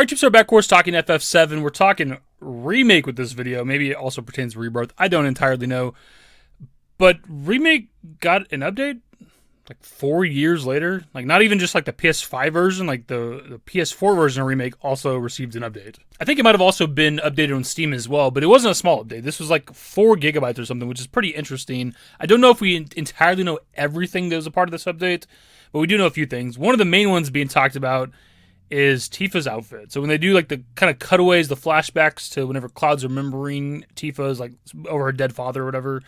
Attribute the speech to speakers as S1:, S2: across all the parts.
S1: Our tips are back course talking FF7. We're talking Remake with this video. Maybe it also pertains to Rebirth. I don't entirely know. But Remake got an update like 4 years later. Like not even just like the PS5 version, like the PS4 version of Remake also received an update. I think it might have also been updated on Steam as well, but it wasn't a small update. This was like 4 gigabytes or something, which is pretty interesting. I don't know if we entirely know everything that was a part of this update, but we do know a few things. One of the main ones being talked about is Tifa's outfit. So when they do like the kind of cutaways, the flashbacks to whenever Cloud's remembering Tifa's like over her dead father or whatever,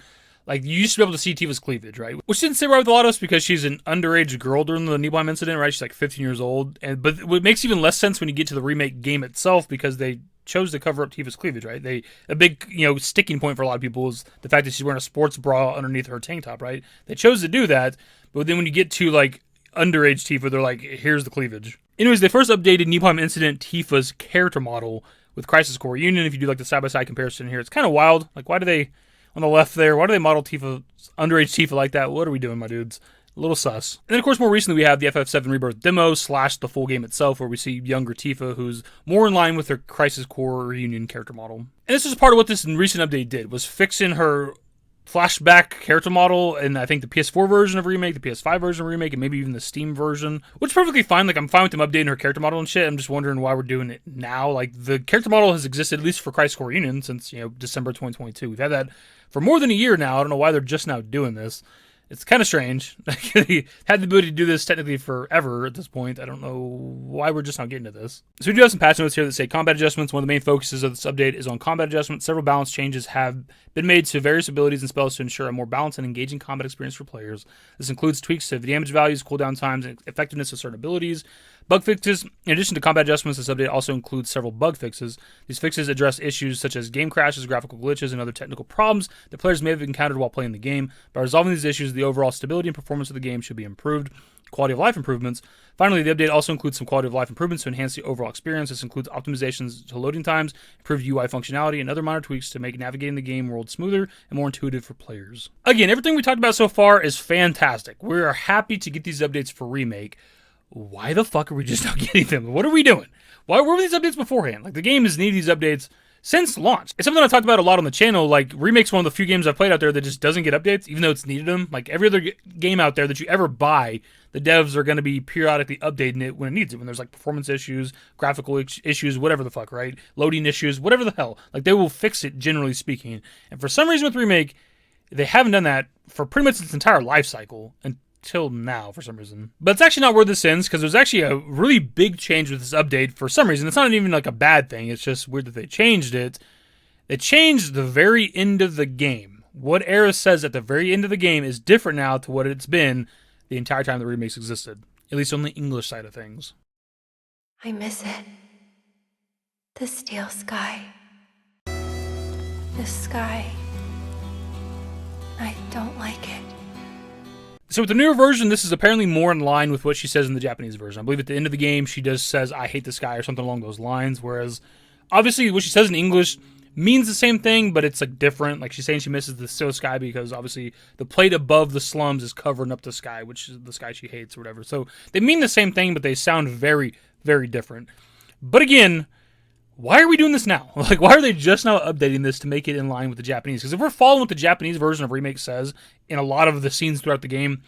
S1: like you used to be able to see Tifa's cleavage, right? Which didn't sit right with a lot of us because she's an underage girl during the Nibelheim incident, right? She's like 15 years old. But what makes even less sense when you get to the Remake game itself because they chose to cover up Tifa's cleavage, right? A big, sticking point for a lot of people is the fact that she's wearing a sports bra underneath her tank top, right? They chose to do that, but then when you get to like underage Tifa, they're like, here's the cleavage. Anyways, they first updated Nibelheim Incident Tifa's character model with Crisis Core Union. If you do like the side-by-side comparison here, it's kind of wild. Like, why do they, on the left there, why do they model Tifa, underage Tifa like that? What are we doing, my dudes? A little sus. And then, of course, more recently, we have the FF7 Rebirth demo / the full game itself, where we see younger Tifa, who's more in line with her Crisis Core Reunion character model. And this is part of what this recent update did, was fixing her flashback character model, and I think the PS4 version of Remake, the PS5 version of Remake, and maybe even the Steam version, which is perfectly fine. Like, I'm fine with them updating her character model and shit. I'm just wondering why we're doing it now. Like, the character model has existed, at least for Crisis Core Reunion, since, December 2022. We've had that for more than a year now. I don't know why they're just now doing this. It's kind of strange. They had the ability to do this technically forever at this point. I don't know why we're just now getting to this. So we do have some patch notes here that say combat adjustments. One of the main focuses of this update is on combat adjustments. Several balance changes have been made to various abilities and spells to ensure a more balanced and engaging combat experience for players. This includes tweaks to damage values, cooldown times, and effectiveness of certain abilities. Bug fixes. In addition to combat adjustments, this update also includes several bug fixes. These fixes address issues such as game crashes, graphical glitches, and other technical problems that players may have encountered while playing the game. By resolving these issues, the overall stability and performance of the game should be improved. Quality of life improvements. Finally, the update also includes some quality of life improvements to enhance the overall experience. This includes optimizations to loading times, improved UI functionality, and other minor tweaks to make navigating the game world smoother and more intuitive for players. Again, everything we talked about so far is fantastic. We are happy to get these updates for Remake. Why the fuck are we just now getting them? What are we doing? Why were these updates beforehand? Like, the game has needed these updates since launch. It's something I've talked about a lot on the channel. Like, Remake's one of the few games I've played out there that just doesn't get updates, even though it's needed them. Like, every other game out there that you ever buy, the devs are going to be periodically updating it when it needs it. When there's, like, performance issues, graphical issues, whatever the fuck, right? Loading issues, whatever the hell. Like, they will fix it, generally speaking. And for some reason with Remake, they haven't done that for pretty much its entire life cycle until now for some reason. But it's actually not where this ends, because there's actually a really big change with this update for some reason. It's not even like a bad thing. It's just weird that they changed it. They changed the very end of the game. What Aerith says at the very end of the game is different now to what it's been the entire time the remakes existed. At least on the English side of things.
S2: I miss it. The steel sky. The sky. I don't like it.
S1: So with the newer version, this is apparently more in line with what she says in the Japanese version. I believe at the end of the game, she just says, I hate the sky, or something along those lines, whereas obviously what she says in English means the same thing, but it's like different. Like, she's saying she misses the still sky because obviously the plate above the slums is covering up the sky, which is the sky she hates or whatever. So they mean the same thing, but they sound very, very different. But again, why are we doing this now? Like, why are they just now updating this to make it in line with the Japanese? Because if we're following what the Japanese version of Remake says in a lot of the scenes throughout the game,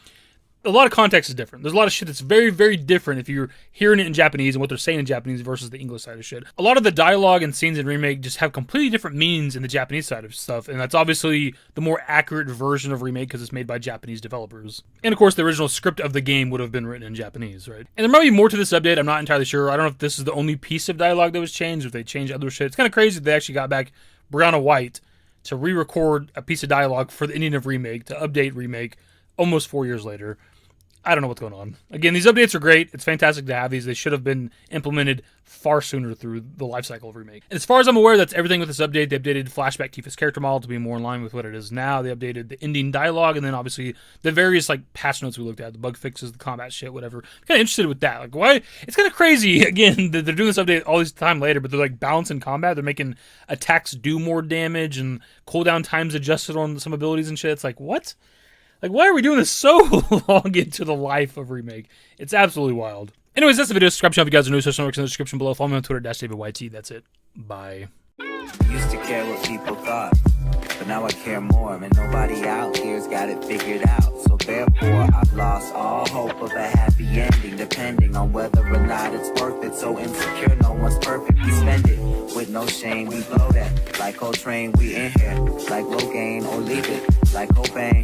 S1: a lot of context is different. There's a lot of shit that's very, very different if you're hearing it in Japanese and what they're saying in Japanese versus the English side of shit. A lot of the dialogue and scenes in Remake just have completely different meanings in the Japanese side of stuff, and that's obviously the more accurate version of Remake because it's made by Japanese developers. And of course, the original script of the game would have been written in Japanese, right? And there might be more to this update. I'm not entirely sure. I don't know if this is the only piece of dialogue that was changed, or if they changed other shit. It's kind of crazy that they actually got back Brianna White to re-record a piece of dialogue for the ending of Remake, to update Remake almost 4 years later. I don't know what's going on. Again, these updates are great. It's fantastic to have these. They should have been implemented far sooner through the lifecycle of Remake. And as far as I'm aware, that's everything with this update. They updated Flashback Tifa's character model to be more in line with what it is now. They updated the ending dialogue, and then obviously the various like patch notes we looked at, the bug fixes, the combat shit, whatever. I'm kind of interested with that. Like, why? It's kind of crazy, again, that they're doing this update all this time later, but they're like balancing combat. They're making attacks do more damage and cooldown times adjusted on some abilities and shit. It's like, what? Like, why are we doing this so long into the life of Remake? It's absolutely wild. Anyways, that's the video. Subscribe channel if you guys are new. Social networks in the description below. Follow me on Twitter, @DavidYT. That's it. Bye.
S3: Used to care what people thought, but now I care more, and nobody out here's got it figured out. So therefore, I've lost all hope of a happy ending, depending on whether or not it's worth it. So insecure, no one's perfect. We spend it with no shame. We blow that like Coltrane. We in here like Rogaine, or leave it like Cobain.